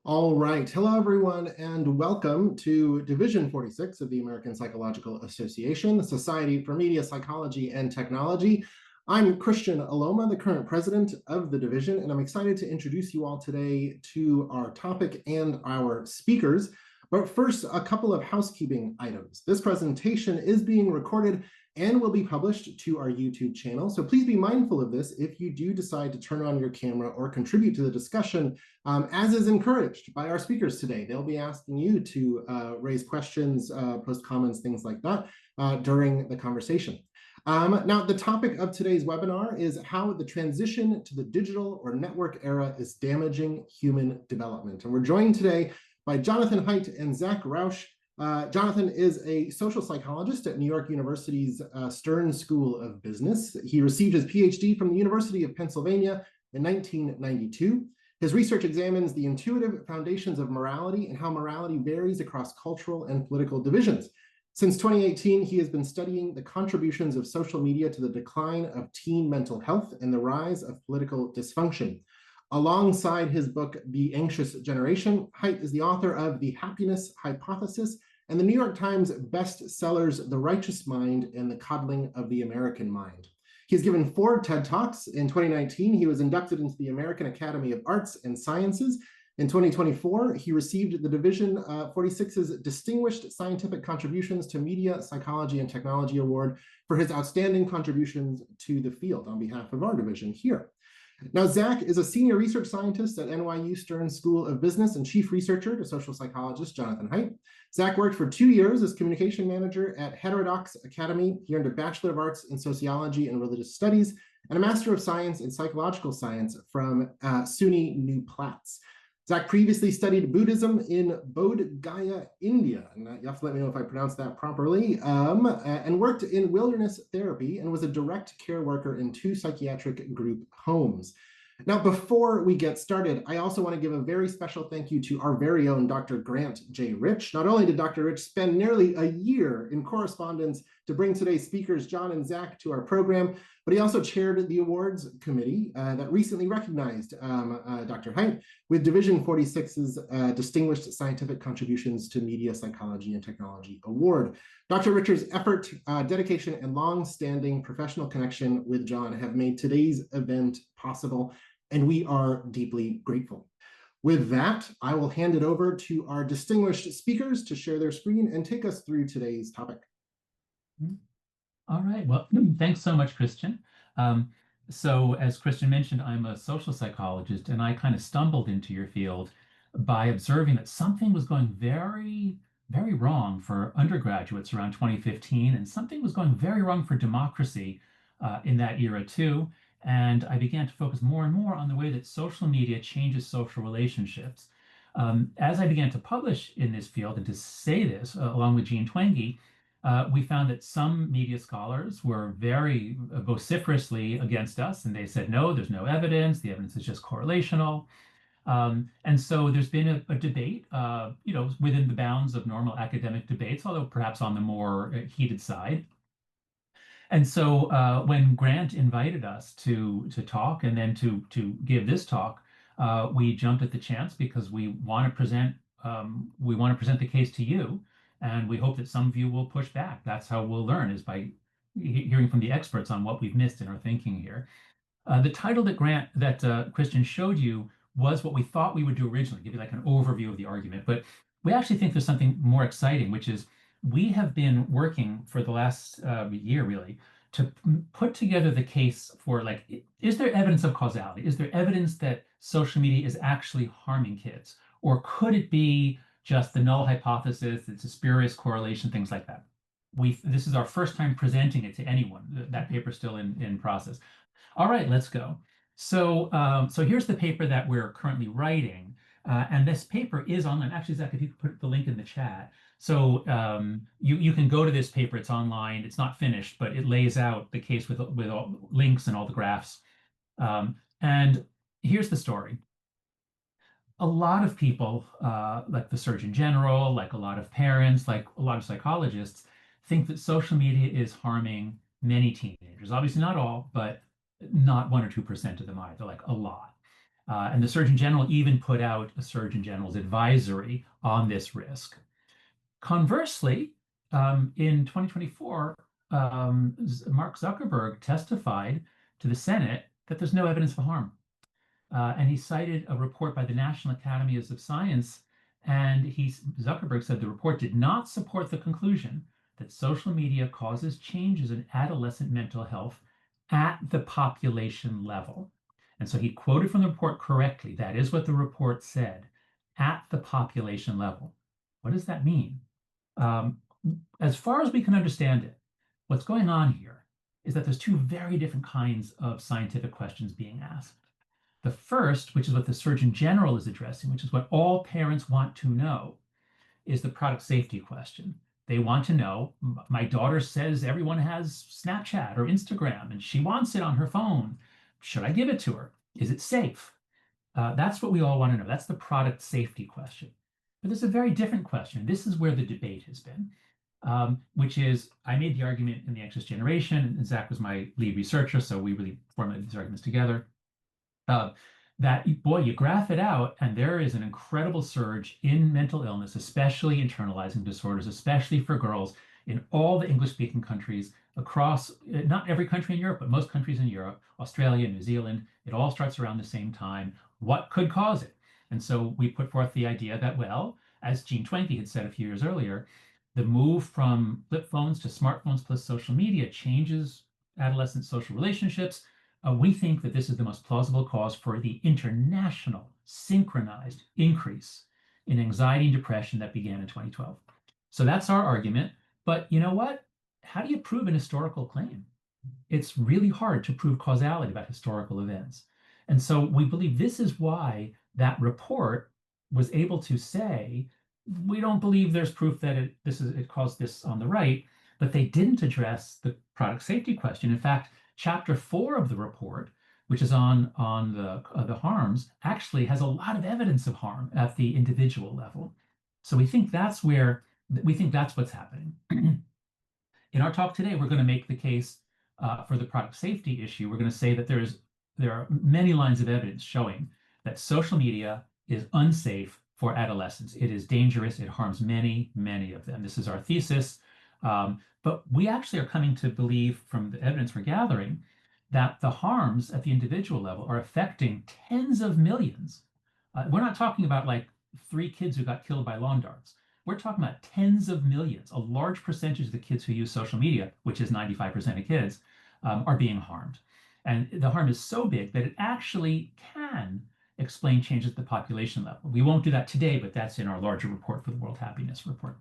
All right. Hello, everyone, and welcome to Division 46 of the American Psychological Association, the Society for Media, Psychology, and Technology. I'm Christian Aloma, the current president of the division, and I'm excited to introduce you all today to our topic and our speakers. But first, a couple of housekeeping items. This presentation is being recorded and will be published to our YouTube channel. So please be mindful of this if you do decide to turn on your camera or contribute to the discussion, as is encouraged by our speakers today. They'll be asking you to raise questions, post comments, things like that during the conversation. Now, the topic of today's webinar is how the transition to the digital or network era is damaging human development. And we're joined today by Jonathan Haidt and Zach Rausch. Jonathan is a social psychologist at New York University's Stern School of Business. He received his PhD from the University of Pennsylvania in 1992. His research examines the intuitive foundations of morality and how morality varies across cultural and political divisions. Since 2018, he has been studying the contributions of social media to the decline of teen mental health and the rise of political dysfunction. Alongside his book, The Anxious Generation, Haidt is the author of The Happiness Hypothesis and the New York Times bestsellers, The Righteous Mind and The Coddling of the American Mind. He's given 4 TED Talks. In 2019, he was inducted into the American Academy of Arts and Sciences. In 2024, he received the Division 46's Distinguished Scientific Contributions to Media, Psychology, and Technology Award for his outstanding contributions to the field on behalf of our division here. Now, Zach is a senior research scientist at NYU-Stern School of Business and chief researcher to social psychologist Jonathan Haidt. Zach worked for 2 years as communication manager at Heterodox Academy. He earned a Bachelor of Arts in Sociology and Religious Studies and a Master of Science in Psychological Science from SUNY New Paltz. Zach previously studied Buddhism in Bodh Gaya, India, and you have to let me know if I pronounced that properly, and worked in wilderness therapy and was a direct care worker in 2 psychiatric group homes. Now, before we get started, I also want to give a very special thank you to our very own Dr. Grant J. Rich. Not only did Dr. Rich spend nearly a year in correspondence to bring today's speakers, John and Zach, to our program, but he also chaired the awards committee that recently recognized Dr. Haidt with Division 46's Distinguished Scientific Contributions to Media, Psychology, and Technology Award. Dr. Rich's effort, dedication, and long-standing professional connection with John have made today's event possible, and we are deeply grateful. With that, I will hand it over to our distinguished speakers to share their screen and take us through today's topic. All right, well, thanks so much, Christian. So as Christian mentioned, I'm a social psychologist, and I kind of stumbled into your field by observing that something was going very, very wrong for undergraduates around 2015, and something was going very wrong for democracy in that era too. And I began to focus more and more on the way that social media changes social relationships. As I began to publish in this field and to say this, along with Jean Twenge, we found that some media scholars were very vociferously against us, and they said, no, there's no evidence. The evidence is just correlational. And so there's been a debate, within the bounds of normal academic debates, although perhaps on the more heated side. And so when Grant invited us to talk and then to give this talk, we jumped at the chance because we want to present the case to you. And we hope that some of you will push back. That's how we'll learn, is by hearing from the experts on what we've missed in our thinking here. The title that Christian showed you was what we thought we would do originally, give you like an overview of the argument. But we actually think there's something more exciting, which is we have been working for the last year, really, to put together the case for, like, is there evidence of causality? Is there evidence that social media is actually harming kids? Or could it be just the null hypothesis, it's a spurious correlation, things like that? This is our first time presenting it to anyone. That paper's still in process. All right, let's go. So here's the paper that we're currently writing. And this paper is online. Actually, Zach, if you could put the link in the chat. So you can go to this paper, it's online, it's not finished, but it lays out the case with all links and all the graphs. And here's the story. A lot of people, like the Surgeon General, like a lot of parents, like a lot of psychologists, think that social media is harming many teenagers. Obviously not all, but not 1 or 2% of them either, like a lot. And the Surgeon General even put out a Surgeon General's advisory on this risk. Conversely, in 2024, Mark Zuckerberg testified to the Senate that there's no evidence for harm. And he cited a report by the National Academies of Science, and Zuckerberg said the report did not support the conclusion that social media causes changes in adolescent mental health at the population level. And so he quoted from the report correctly. That is what the report said, at the population level. What does that mean? As far as we can understand it, what's going on here is that there's two very different kinds of scientific questions being asked. The first, which is what the Surgeon General is addressing, which is what all parents want to know, is the product safety question. They want to know, my daughter says everyone has Snapchat or Instagram and she wants it on her phone. Should I give it to her? Is it safe? That's what we all want to know. That's the product safety question. But there's a very different question. This is where the debate has been, which is, I made the argument in the Anxious Generation, and Zach was my lead researcher, so we really formulated these arguments together. That, boy, you graph it out, and there is an incredible surge in mental illness, especially internalizing disorders, especially for girls in all the English-speaking countries across, not every country in Europe, but most countries in Europe, Australia, New Zealand. It all starts around the same time. What could cause it? And so we put forth the idea that, well, as Jean Twenge had said a few years earlier, the move from flip phones to smartphones plus social media changes adolescent social relationships. We think that this is the most plausible cause for the international synchronized increase in anxiety and depression that began in 2012. So that's our argument. But you know what? How do you prove an historical claim? It's really hard to prove causality about historical events. And so we believe this is why that report was able to say, we don't believe there's proof that it caused this on the right, but they didn't address the product safety question. In fact, Chapter 4 of the report, which is on the harms, actually has a lot of evidence of harm at the individual level. So we think that's what's happening. In our talk today, we're going to make the case for the product safety issue. We're going to say that there are many lines of evidence showing that social media is unsafe for adolescents. It is dangerous. It harms many, many of them. This is our thesis. But we actually are coming to believe from the evidence we're gathering that the harms at the individual level are affecting tens of millions. We're not talking about like 3 kids who got killed by lawn darts. We're talking about tens of millions. A large percentage of the kids who use social media, which is 95% of kids, are being harmed. And the harm is so big that it actually can explain changes at the population level. We won't do that today, but that's in our larger report for the World Happiness Report.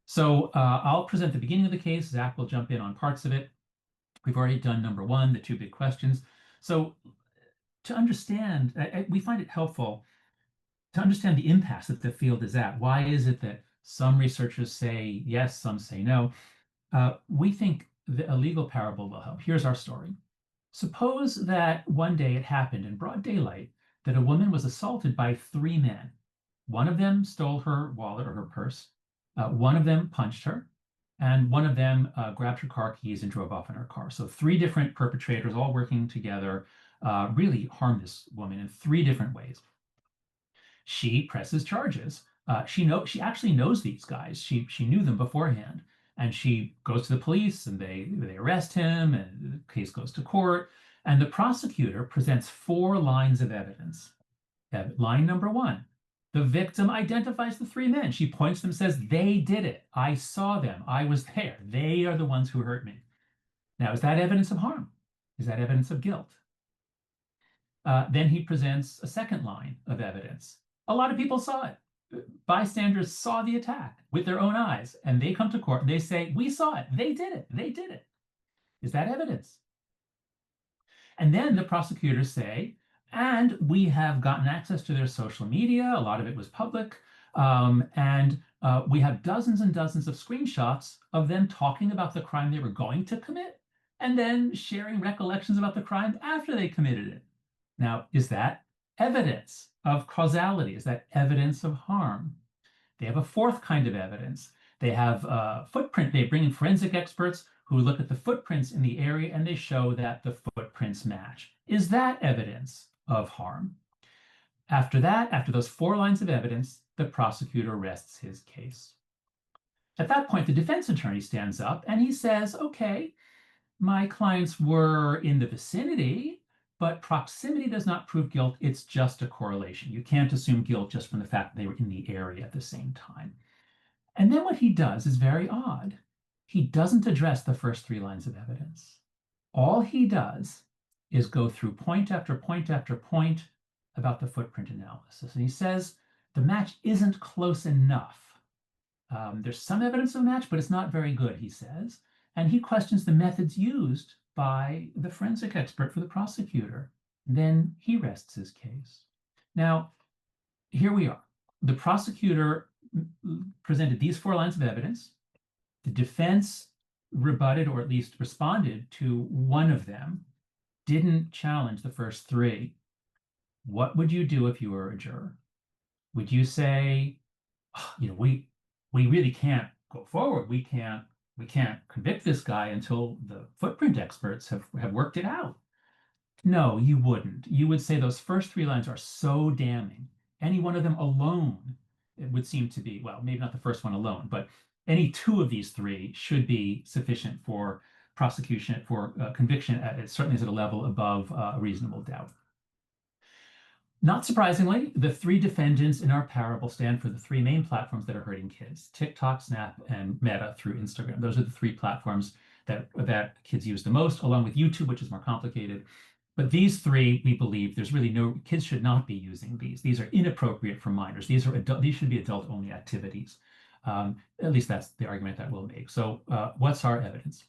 So I'll present the beginning of the case. Zach will jump in on parts of it. We've already done number 1, the 2 big questions. So to understand, we find it helpful to understand the impasse that the field is at. Why is it that some researchers say yes, some say no? We think a legal parable will help. Here's our story. Suppose that one day it happened in broad daylight that a woman was assaulted by 3 men. One of them stole her wallet or her purse. One of them punched her, and one of them grabbed her car keys and drove off in her car. So 3 different perpetrators all working together really harmed this woman in 3 different ways. She presses charges. She actually knows these guys. She knew them beforehand, and she goes to the police, and they arrest him, and the case goes to court. And the prosecutor presents 4 lines of evidence. Line number 1. The victim identifies the 3 men. She points to them, says, they did it. I saw them. I was there. They are the ones who hurt me. Now, is that evidence of harm? Is that evidence of guilt? Then he presents a second line of evidence. A lot of people saw it. Bystanders saw the attack with their own eyes, and they come to court and they say, we saw it. They did it. They did it. Is that evidence? And then the prosecutors say, and we have gotten access to their social media. A lot of it was public. And we have dozens and dozens of screenshots of them talking about the crime they were going to commit and then sharing recollections about the crime after they committed it. Now, is that evidence of causality? Is that evidence of harm? They have a 4th kind of evidence. They have footprint. They bring in forensic experts who look at the footprints in the area and they show that the footprints match. Is that evidence of harm? After that, after those 4 lines of evidence, the prosecutor rests his case. At that point, the defense attorney stands up and he says, okay, my clients were in the vicinity, but proximity does not prove guilt. It's just a correlation. You can't assume guilt just from the fact that they were in the area at the same time. And then what he does is very odd. He doesn't address the first 3 lines of evidence. All he does is go through point after point after point about the footprint analysis. And he says the match isn't close enough. There's some evidence of a match, but it's not very good, he says. And he questions the methods used by the forensic expert for the prosecutor. Then he rests his case. Now, here we are. The prosecutor presented these 4 lines of evidence. The defense rebutted, or at least responded to one of them, didn't challenge the first 3. What would you do if you were a juror? Would you say, oh, we really can't go forward. We can't convict this guy until the footprint experts have worked it out? No, you wouldn't. You would say those first 3 lines are so damning. Any one of them alone, it would seem to be, well, maybe not the first one alone, but any 2 of these 3 should be sufficient for prosecution, for conviction. It certainly is at a level above a reasonable doubt. Not surprisingly, the 3 defendants in our parable stand for the 3 main platforms that are hurting kids: TikTok, Snap, and Meta through Instagram. Those are the 3 platforms that kids use the most, along with YouTube, which is more complicated. But these 3, we believe, there's really no, kids should not be using these. These are inappropriate for minors. These should be adult-only activities. At least that's the argument that we'll make. So what's our evidence?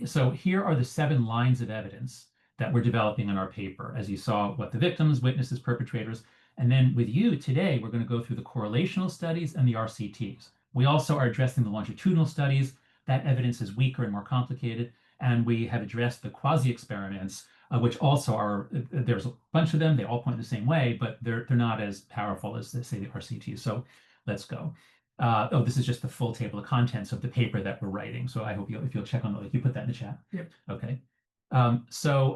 So here are the 7 lines of evidence that we're developing in our paper. As you saw, what the victims, witnesses, perpetrators, and then with you today, we're going to go through the correlational studies and the RCTs. We also are addressing the longitudinal studies. That evidence is weaker and more complicated. And we have addressed the quasi-experiments, which also are, there's a bunch of them. They all point the same way, but they're not as powerful as, say, the RCTs. So let's go. Oh, this is just the full table of contents of the paper that we're writing. So I hope if you'll check on that, you put that in the chat. Yep. Okay. And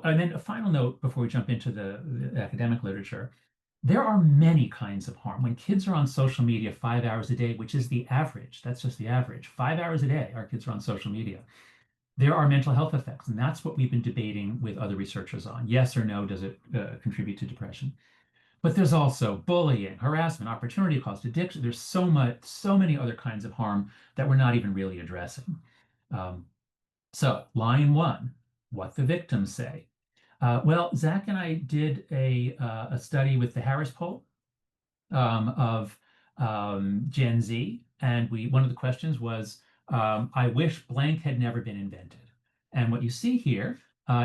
then a final note before we jump into the academic literature. There are many kinds of harm. When kids are on social media 5 hours a day, which is the average, that's just the average, 5 hours a day, our kids are on social media. There are mental health effects, and that's what we've been debating with other researchers on. Yes or no, does it contribute to depression? But there's also bullying, harassment, opportunity cost, addiction. There's so many other kinds of harm that we're not even really addressing. So line 1, what the victims say. Well, Zach and I did a study with the Harris poll of Gen Z, and one of the questions was, I wish blank had never been invented. And what you see here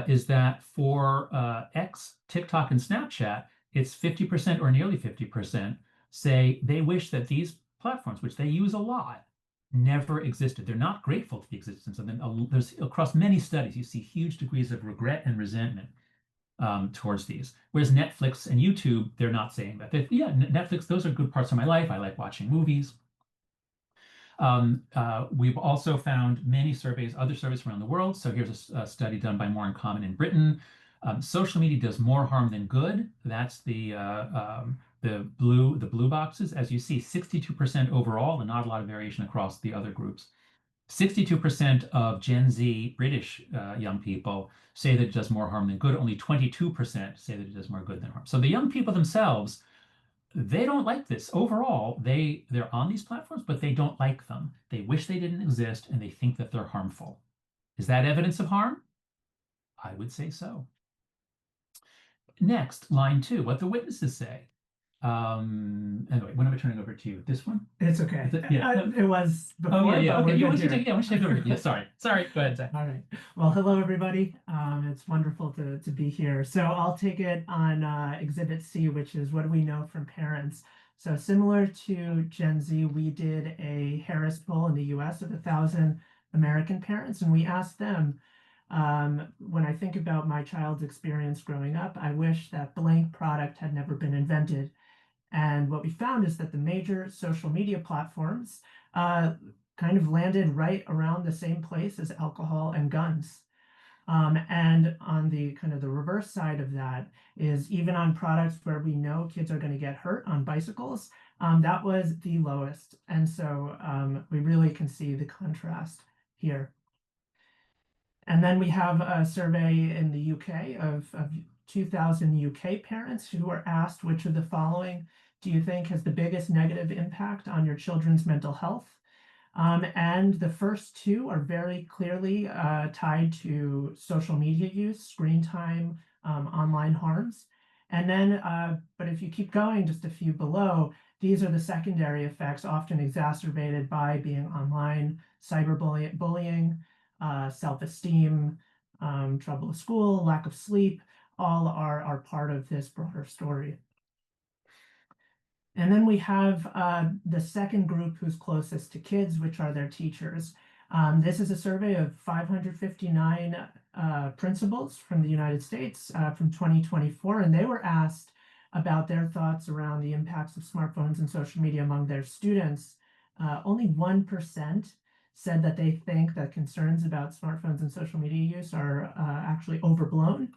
is that for X, TikTok, and Snapchat, it's 50% or nearly 50% say they wish that these platforms, which they use a lot, never existed. They're not grateful to the existence of them. There's, across many studies, you see huge degrees of regret and resentment towards these. Whereas Netflix and YouTube, they're not saying that. Yeah, Netflix, those are good parts of my life. I like watching movies. We've also found many surveys, other surveys around the world. So here's a study done by More in Common in Britain. Social media does more harm than good. That's the blue boxes. As you see, 62% overall, and not a lot of variation across the other groups. 62% of Gen Z British young people say that it does more harm than good. Only 22% say that it does more good than harm. So the young people themselves, they don't like this. Overall, they're on these platforms, but they don't like them. They wish they didn't exist, and they think that they're harmful. Is that evidence of harm? I would say so. Next, line 2, what the witnesses say. Anyway, when am I turning over to you? This one? It's okay. Yeah. It was before. Oh, yeah. Okay. Why don't you take it over? Yeah, sorry. Go ahead, Zach. All right. Well, hello, everybody. It's wonderful to be here. So I'll take it on Exhibit C, which is what do we know from parents. So similar to Gen Z, we did a Harris poll in the US of 1,000 American parents, and we asked them, when I think about my child's experience growing up, I wish that blank product had never been invented. And what we found is that the major social media platforms kind of landed right around the same place as alcohol and guns. And on the kind of the reverse side of that is even on products where we know kids are going to get hurt on bicycles, that was the lowest. And so we really can see the contrast here. And then we have a survey in the UK of 2,000 UK parents who were asked which of the following do you think has the biggest negative impact on your children's mental health? And the first two are very clearly tied to social media use, screen time, online harms. And then, but if you keep going just a few below, these are the secondary effects often exacerbated by being online, cyberbullying, self-esteem, trouble at school, lack of sleep, all are part of this broader story. And then we have the second group who's closest to kids, which are their teachers. This is a survey of 559 principals from the United States from 2024, and they were asked about their thoughts around the impacts of smartphones and social media among their students. Only 1% said that they think that concerns about smartphones and social media use are actually overblown.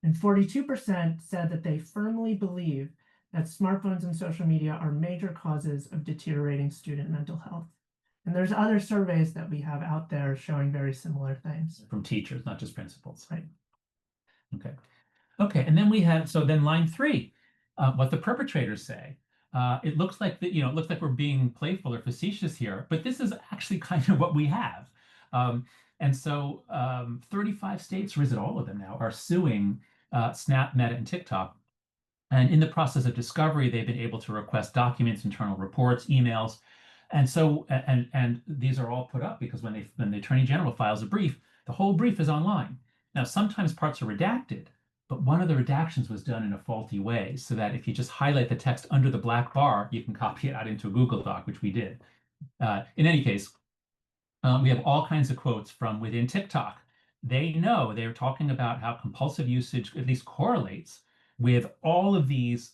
And 42% said that they firmly believe that smartphones and social media are major causes of deteriorating student mental health. And there's other surveys that we have out there showing very similar things. From teachers, not just principals. Right. Okay. Okay, and then we have, so then line 3, what the perpetrators say. It looks like that, it looks like we're being playful or facetious here, but this is actually kind of what we have. And so 35 states, or is it all of them now, are suing Snap, Meta, and TikTok. And in the process of discovery, they've been able to request documents, internal reports, emails. And so, and these are all put up because when the Attorney General files a brief, the whole brief is online. Now, sometimes parts are redacted, but one of the redactions was done in a faulty way so that if you just highlight the text under the black bar, you can copy it out into a Google Doc, which we did. In any case, we have all kinds of quotes from within TikTok. They know they're talking about how compulsive usage at least correlates with all of these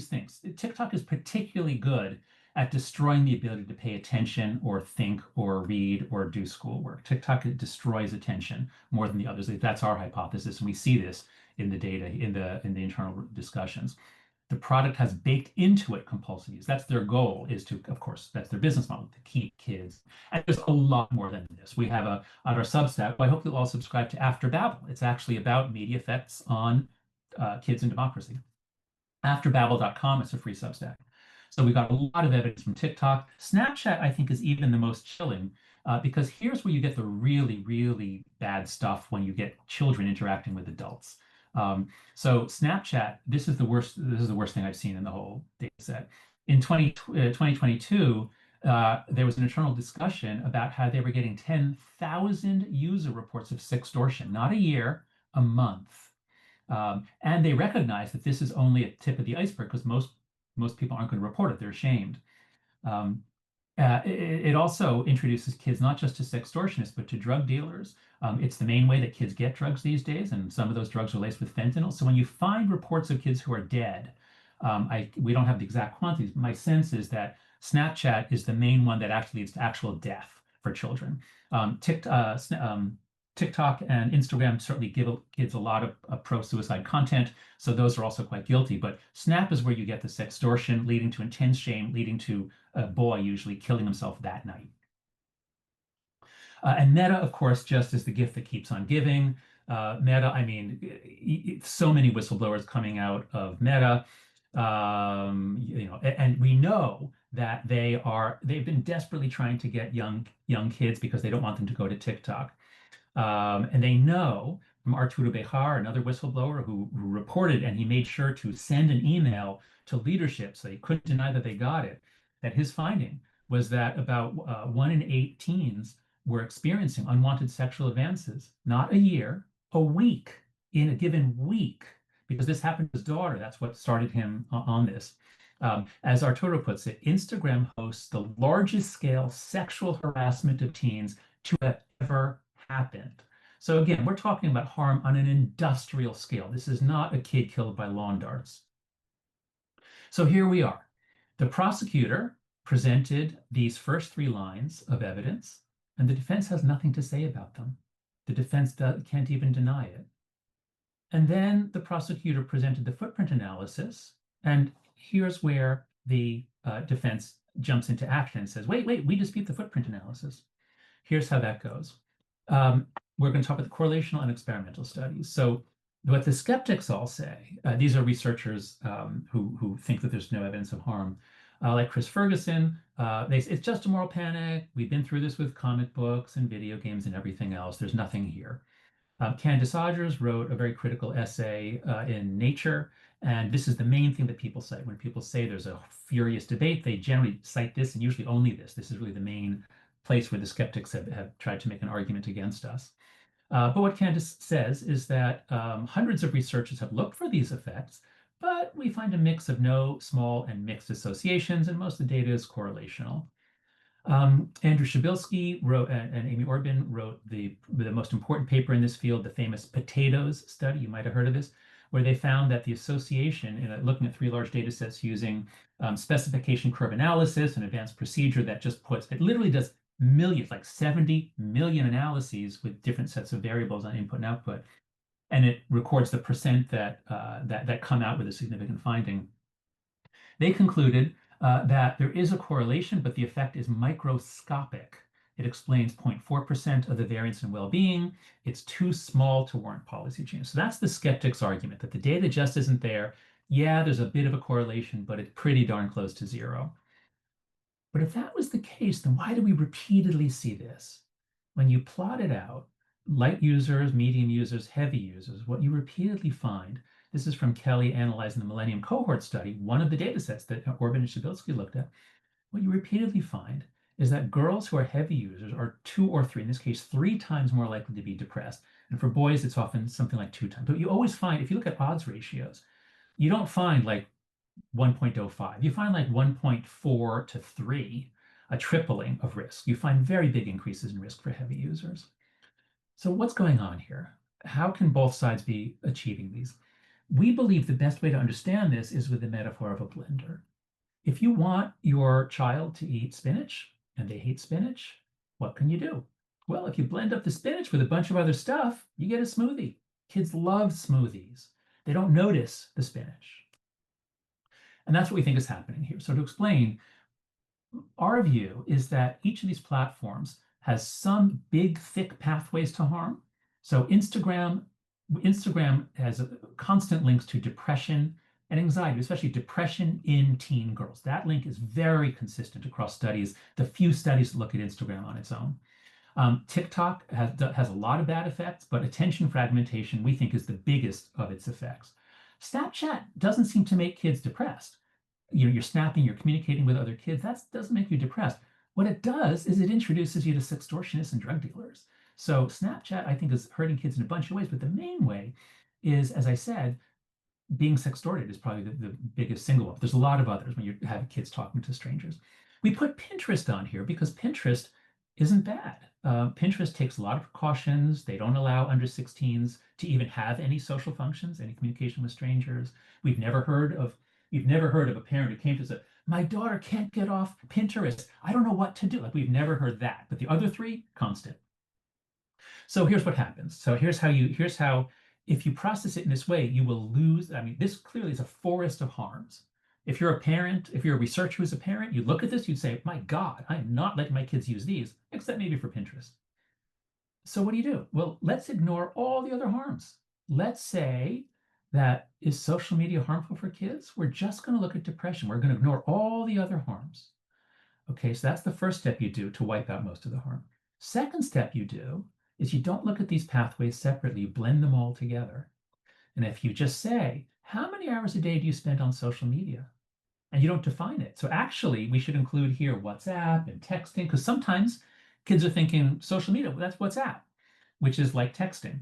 things. TikTok is particularly good at destroying the ability to pay attention or think or read or do schoolwork. TikTok destroys attention more than the others. That's our hypothesis, and we see this in the data, in the internal discussions. The product has baked into it compulsive use. That's their goal, is to, of course, that's their business model, to keep kids. And there's a lot more than this. We have on our Substack, I hope you'll all subscribe to After Babel. It's actually about media effects on kids and democracy. Afterbabel.com, it's a free Substack. So we've got a lot of evidence from TikTok. Snapchat, I think, is even the most chilling because here's where you get the really, really bad stuff when you get children interacting with adults. So Snapchat, this is the worst thing I've seen in the whole data set. In 2022, there was an internal discussion about how they were getting 10,000 user reports of sextortion, not a year, a month. And they recognize that this is only a tip of the iceberg because most people aren't going to report it. They're ashamed. It also introduces kids not just to sextortionists, but to drug dealers. It's the main way that kids get drugs these days, and some of those drugs are laced with fentanyl. So when you find reports of kids who are dead, we don't have the exact quantities. My sense is that Snapchat is the main one that actually leads to actual death for children. TikTok and Instagram certainly give kids a lot of pro-suicide content, so those are also quite guilty. But Snap is where you get the sextortion, leading to intense shame, leading to a boy usually killing himself that night. And Meta, of course, just is the gift that keeps on giving. Meta, I mean, so many whistleblowers coming out of Meta, and we know that they've been desperately trying to get young kids because they don't want them to go to TikTok. And they know from Arturo Bejar, another whistleblower who reported, and he made sure to send an email to leadership so they couldn't deny that they got it, that his finding was that about 1 in 8 teens were experiencing unwanted sexual advances, not a year, a week, in a given week, because this happened to his daughter. That's what started him on this. As Arturo puts it, Instagram hosts the largest scale sexual harassment of teens to have ever happened. So again, we're talking about harm on an industrial scale. This is not a kid killed by lawn darts. So here we are. The prosecutor presented these first 3 lines of evidence, and the defense has nothing to say about them. The defense can't even deny it. And then the prosecutor presented the footprint analysis, and here's where the defense jumps into action and says, wait, we dispute the footprint analysis. Here's how that goes. We're going to talk about the correlational and experimental studies. So what the skeptics all say, these are researchers who think that there's no evidence of harm, like Chris Ferguson, they say, it's just a moral panic. We've been through this with comic books and video games and everything else. There's nothing here. Candace Odgers wrote a very critical essay in Nature, and this is the main thing that people cite. When people say there's a furious debate, they generally cite this, and usually only this. This is really the main place where the skeptics have tried to make an argument against us. But what Candace says is that hundreds of researchers have looked for these effects, but we find a mix of no, small, and mixed associations, and most of the data is correlational. Andrew Shabilsky wrote, and Amy Orban wrote the most important paper in this field, the famous potatoes study. You might have heard of this, where they found that the association, in looking at 3 large data sets using specification curve analysis, an advanced procedure that just puts, it literally does millions, like 70 million analyses with different sets of variables on input and output, and it records the percent that come out with a significant finding. They concluded that there is a correlation, but the effect is microscopic. It explains 0.4% of the variance in well-being. It's too small to warrant policy change. So that's the skeptic's argument, that the data just isn't there. Yeah, there's a bit of a correlation, but it's pretty darn close to zero. But if that was the case, then why do we repeatedly see this? When you plot it out, light users, medium users, heavy users, what you repeatedly find, this is from Kelly analyzing the Millennium Cohort Study, one of the data sets that Orban and Shabilsky looked at. What you repeatedly find is that girls who are heavy users are 2 or 3, in this case, 3 times more likely to be depressed. And for boys, it's often something like 2 times. But you always find, if you look at odds ratios, you don't find like 1.05. You find like 1.4 to 3, a tripling of risk. You find very big increases in risk for heavy users. So what's going on here? How can both sides be achieving these? We believe the best way to understand this is with the metaphor of a blender. If you want your child to eat spinach and they hate spinach, what can you do? Well, if you blend up the spinach with a bunch of other stuff, you get a smoothie. Kids love smoothies. They don't notice the spinach. And that's what we think is happening here. So to explain, our view is that each of these platforms has some big, thick pathways to harm. So Instagram has constant links to depression and anxiety, especially depression in teen girls. That link is very consistent across studies, the few studies that look at Instagram on its own. TikTok has a lot of bad effects, but attention fragmentation, we think, is the biggest of its effects. Snapchat doesn't seem to make kids depressed. You're snapping, you're communicating with other kids. That doesn't make you depressed. What it does is it introduces you to sextortionists and drug dealers. So Snapchat, I think, is hurting kids in a bunch of ways, but the main way is, as I said, being sextorted is probably the biggest single one. There's a lot of others when you have kids talking to strangers. We put Pinterest on here because Pinterest isn't bad. Pinterest takes a lot of precautions. They don't allow under 16s to even have any social functions, any communication with strangers. We've never heard of a parent who came to us and said, my daughter can't get off Pinterest. I don't know what to do. Like, we've never heard that. But the other 3, constant. So here's what happens. So here's how, if you process it in this way, you will lose. I mean, this clearly is a forest of harms. If you're a parent, if you're a researcher who's a parent, you look at this, you'd say, my God, I'm not letting my kids use these, except maybe for Pinterest. So what do? Well, let's ignore all the other harms. Let's say that, is social media harmful for kids? We're just going to look at depression. We're going to ignore all the other harms. Okay, so that's the first step you do to wipe out most of the harm. Second step you do is you don't look at these pathways separately, you blend them all together. And if you just say, how many hours a day do you spend on social media? And you don't define it. So actually, we should include here WhatsApp and texting, because sometimes kids are thinking social media, well, that's WhatsApp, which is like texting.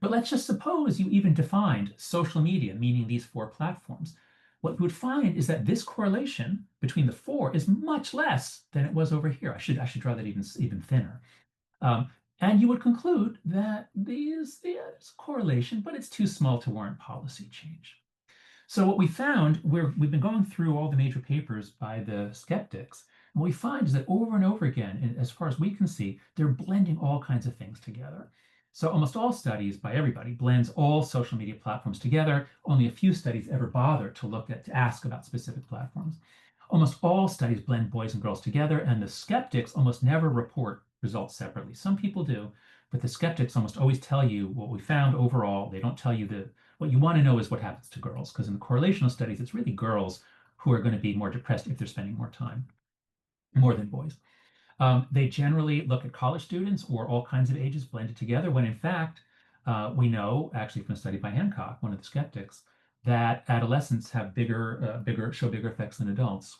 But let's just suppose you even defined social media, meaning these 4 platforms. What you would find is that this correlation between the 4 is much less than it was over here. I should draw that even thinner. And you would conclude that there's correlation, but it's too small to warrant policy change. So what we found, we've been going through all the major papers by the skeptics. What we find is that over and over again, and as far as we can see, they're blending all kinds of things together. So almost all studies by everybody blends all social media platforms together. Only a few studies ever bother to ask about specific platforms. Almost all studies blend boys and girls together, and the skeptics almost never report results separately. Some people do, but the skeptics almost always tell you what we found overall. They don't tell you what you want to know is what happens to girls, because in the correlational studies, it's really girls who are going to be more depressed if they're spending more time, more than boys. They generally look at college students or all kinds of ages blended together, when in fact, we know, actually from a study by Hancock, one of the skeptics, that adolescents have show bigger effects than adults.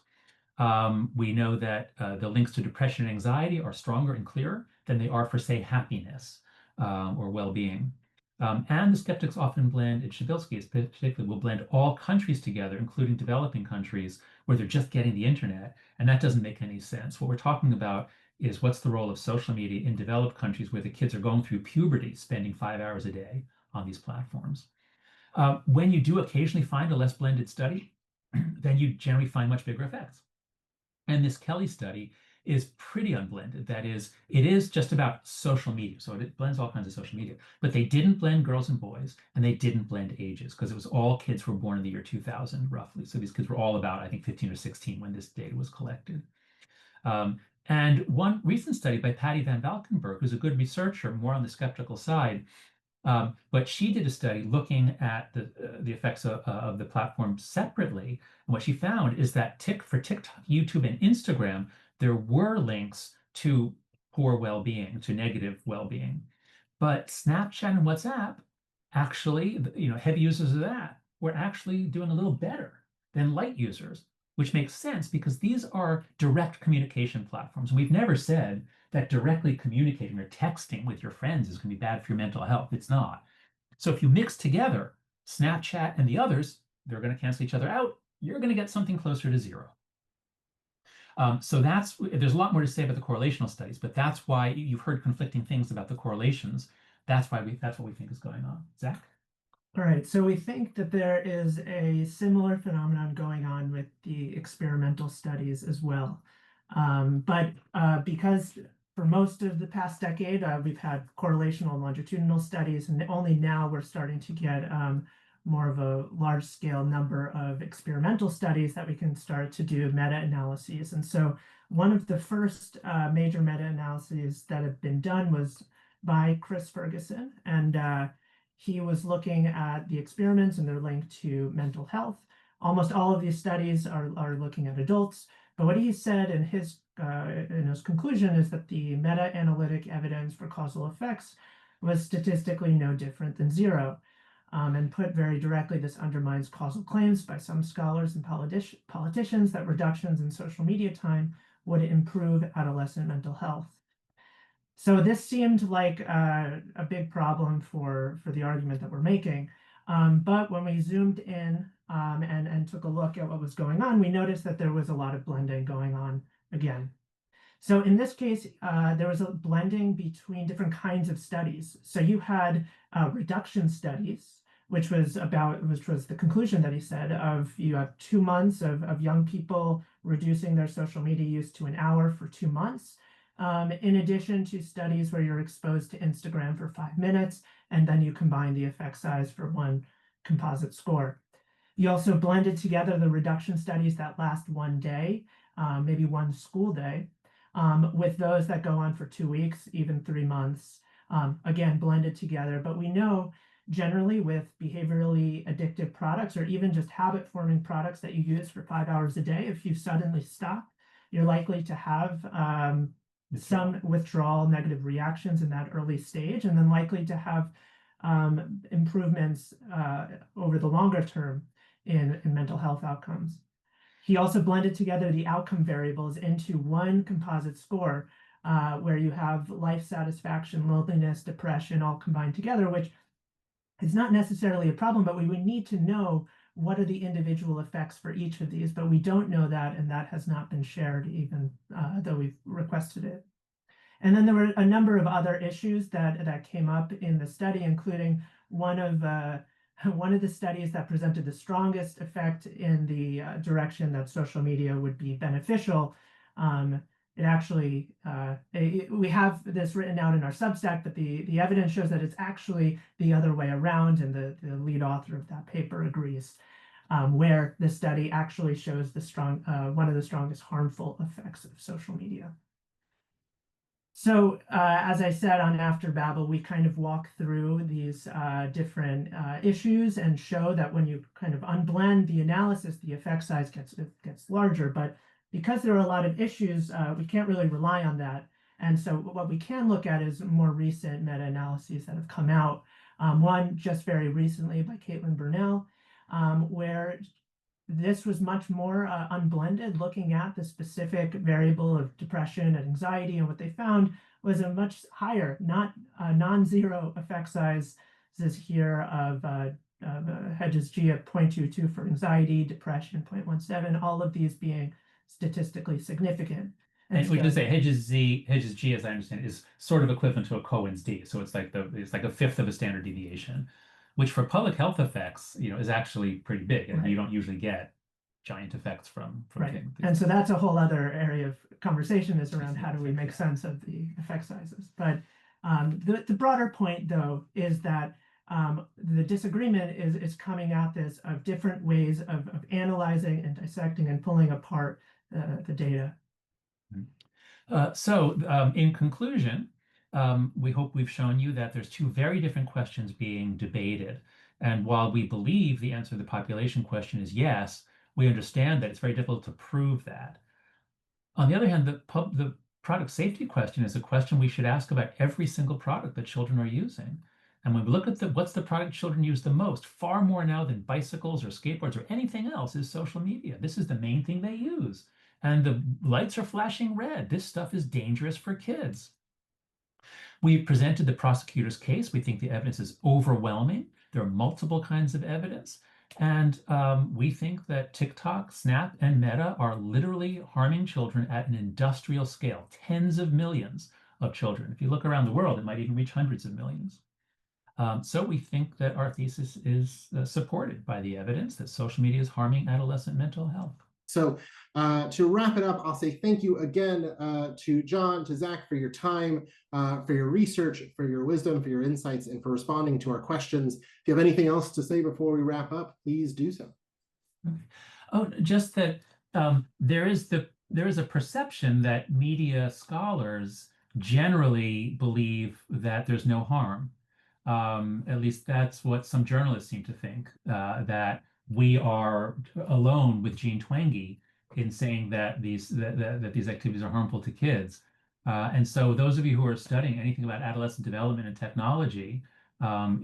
We know that the links to depression and anxiety are stronger and clearer than they are for, say, happiness or well-being. And the skeptics often blend, and Shabilsky particularly will blend all countries together, including developing countries where they're just getting the internet, and that doesn't make any sense. What we're talking about is what's the role of social media in developed countries where the kids are going through puberty, spending 5 hours a day on these platforms. When you do occasionally find a less blended study, then you generally find much bigger effects. And this Kelly study is pretty unblended. That is, it is just about social media. So it blends all kinds of social media, but they didn't blend girls and boys, and they didn't blend ages, because it was all kids who were born in the year 2000, roughly. So these kids were all about, I think, 15 or 16 when this data was collected. And one recent study by Patty Van Valkenburg, who's a good researcher, more on the skeptical side, but she did a study looking at the effects of the platform separately. And what she found is that for TikTok, YouTube, and Instagram, there were links to poor well-being, to negative well-being. But Snapchat and WhatsApp, actually, heavy users of that were actually doing a little better than light users, which makes sense because these are direct communication platforms. We've never said that directly communicating or texting with your friends is going to be bad for your mental health. It's not. So if you mix together Snapchat and the others, they're going to cancel each other out. You're going to get something closer to zero. So there's a lot more to say about the correlational studies, but that's why you've heard conflicting things about the correlations. That's what we think is going on. Zach? All right, so we think that there is a similar phenomenon going on with the experimental studies as well. But because for most of the past decade, we've had correlational and longitudinal studies, and only now we're starting to get more of a large-scale number of experimental studies that we can start to do meta-analyses. And so one of the first major meta-analyses that have been done was by Chris Ferguson, and he was looking at the experiments and their link to mental health. Almost all of these studies are looking at adults, but what he said in his conclusion is that the meta-analytic evidence for causal effects was statistically no different than zero. And put very directly, this undermines causal claims by some scholars and politicians that reductions in social media time would improve adolescent mental health. So this seemed like a big problem for the argument that we're making. But when we zoomed in and took a look at what was going on, we noticed that there was a lot of blending going on again. So in this case, there was a blending between different kinds of studies. So you had reduction studies, which was the conclusion that he said of you have 2 months of young people reducing their social media use to an hour for 2 months. In addition to studies where you're exposed to Instagram for 5 minutes, and then you combine the effect size for one composite score. You also blended together the reduction studies that last 1 day, maybe 1 school day, with those that go on for 2 weeks, even 3 months, again, blended together. But we know generally with behaviorally addictive products, or even just habit-forming products that you use for 5 hours a day, if you suddenly stop, you're likely to have some withdrawal, negative reactions in that early stage, and then likely to have improvements over the longer term in mental health outcomes. He also blended together the outcome variables into one composite score where you have life satisfaction, loneliness, depression all combined together, which is not necessarily a problem, but we would need to know what are the individual effects for each of these, but we don't know that, and that has not been shared even though we've requested it. And then there were a number of other issues that came up in the study, including one of the studies that presented the strongest effect in the direction that social media would be beneficial It actually, we have this written out in our Substack, but the evidence shows that it's actually the other way around, and the lead author of that paper agrees, where the study actually shows one of the strongest harmful effects of social media. So as I said on After Babel, we kind of walk through these different issues and show that when you kind of unblend the analysis, the effect size gets larger. But because there are a lot of issues, we can't really rely on that. And so what we can look at is more recent meta-analyses that have come out. One just very recently by Caitlin Burnell, where this was much more unblended, looking at the specific variable of depression and anxiety, and what they found was a much higher, not non-zero effect size. This here of Hedges G at 0.22 for anxiety, depression 0.17, all of these being statistically significant. And we can say Hedges G, as I understand it, is sort of equivalent to a Cohen's D. So it's like a fifth of a standard deviation, which for public health effects, is actually pretty big, and you don't usually get giant effects from right. And so that's a whole other area of conversation, is around how do we make sense of the effect sizes. But the broader point, though, is that the disagreement is coming at this of different ways of analyzing and dissecting and pulling apart the data. In conclusion, we hope we've shown you that there's two very different questions being debated. And while we believe the answer to the population question is yes, we understand that it's very difficult to prove that. On the other hand, the product safety question is a question we should ask about every single product that children are using. And when we look at what's the product children use the most, far more now than bicycles or skateboards or anything else, is social media. This is the main thing they use. And the lights are flashing red. This stuff is dangerous for kids. We presented the prosecutor's case. We think the evidence is overwhelming. There are multiple kinds of evidence. And we think that TikTok, Snap, and Meta are literally harming children at an industrial scale, tens of millions of children. If you look around the world, it might even reach hundreds of millions. So we think that our thesis is supported by the evidence that social media is harming adolescent mental health. So to wrap it up, I'll say thank you again to John, to Zach, for your time, for your research, for your wisdom, for your insights, and for responding to our questions. If you have anything else to say before we wrap up, please do so. Oh, just that there is a perception that media scholars generally believe that there's no harm. At least that's what some journalists seem to think, that we are alone with Jean Twenge in saying that these activities are harmful to kids. And so those of you who are studying anything about adolescent development and technology,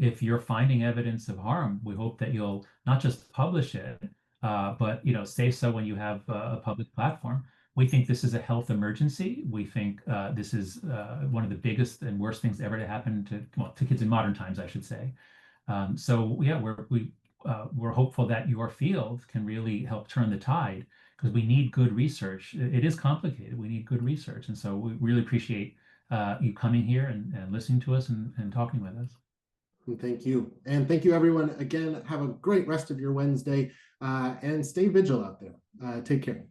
if you're finding evidence of harm, we hope that you'll not just publish it, but say so when you have a public platform. We think this is a health emergency. We think this is one of the biggest and worst things ever to happen to kids in modern times, I should say. So yeah, we're hopeful that your field can really help turn the tide, because we need good research. It is complicated. We need good research. And so we really appreciate you coming here and listening to us and talking with us. Thank you. And thank you, everyone. Again, have a great rest of your Wednesday and stay vigilant out there. Take care.